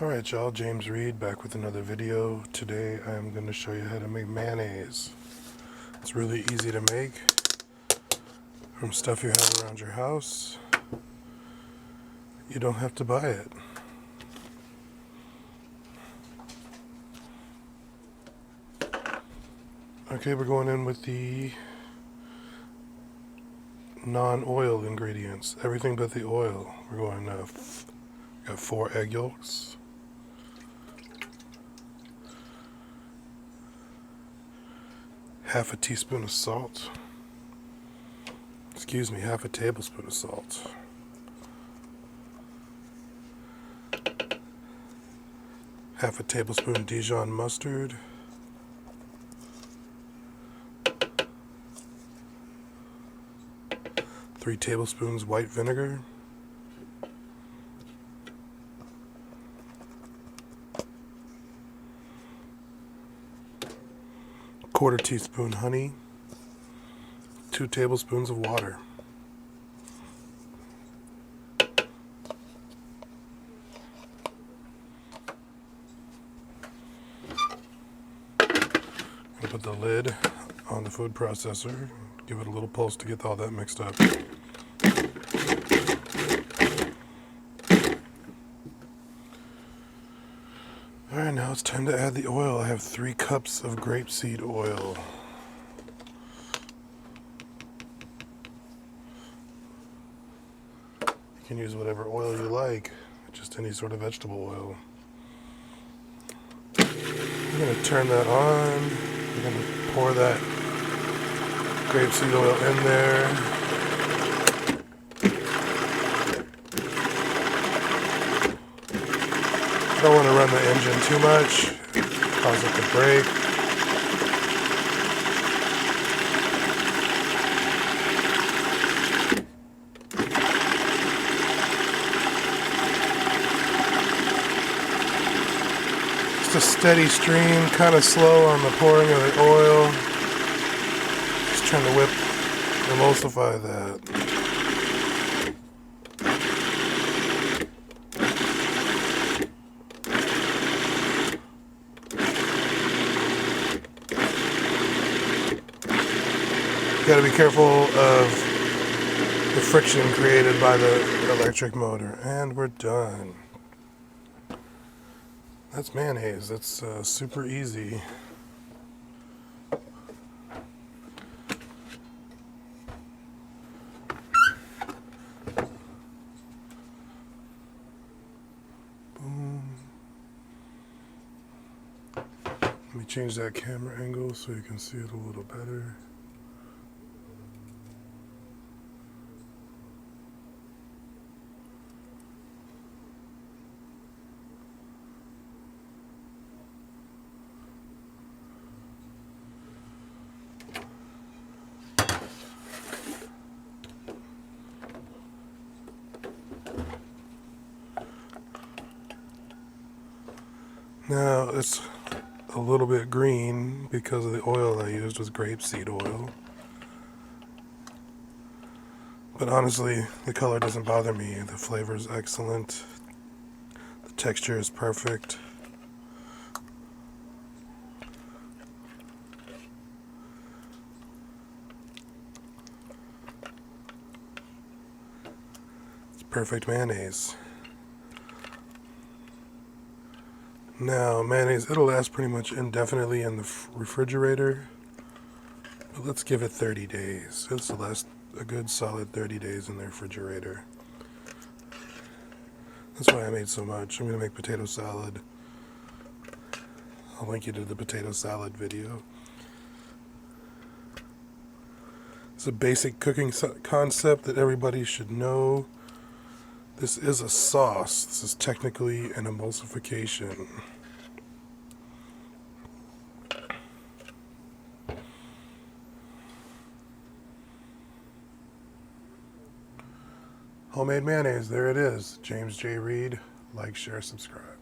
Alright y'all, James Reid back with another video. Today I'm going to show you how to make mayonnaise. It's really easy to make from stuff you have around your house. You don't have to buy it. Okay, we're going in with the non-oil ingredients, everything but the oil. We're going got 4 egg yolks, half a teaspoon of salt, half a tablespoon of salt, half a tablespoon Dijon mustard, three tablespoons white vinegar, quarter teaspoon honey, 2 tablespoons of water. I'm going to put the lid on the food processor, give it a little pulse to get all that mixed up. Alright, now it's time to add the oil. I have 3 cups of grapeseed oil. You can use whatever oil you like, just any sort of vegetable oil. I'm going to turn that on. I'm going to pour that grapeseed oil in there. I don't want to run the engine too much, cause it to break. Just a steady stream, kind of slow on the pouring of the oil. Just trying to emulsify that. You gotta be careful of the friction created by the electric motor. And we're done. That's mayonnaise. That's super easy. Boom. Let me change that camera angle so you can see it a little better. Now it's a little bit green because of the oil I used was grapeseed oil. But honestly, the color doesn't bother me. The flavor is excellent. The texture is perfect. It's perfect mayonnaise. Now, mayonnaise, it'll last pretty much indefinitely in the refrigerator. But let's give it 30 days. This will last a good solid 30 days in the refrigerator. That's why I made so much. I'm going to make potato salad. I'll link you to the potato salad video. It's a basic cooking concept that everybody should know. This is a sauce. This is technically an emulsification. Homemade mayonnaise, there it is. James J. Reid. Like, share, subscribe.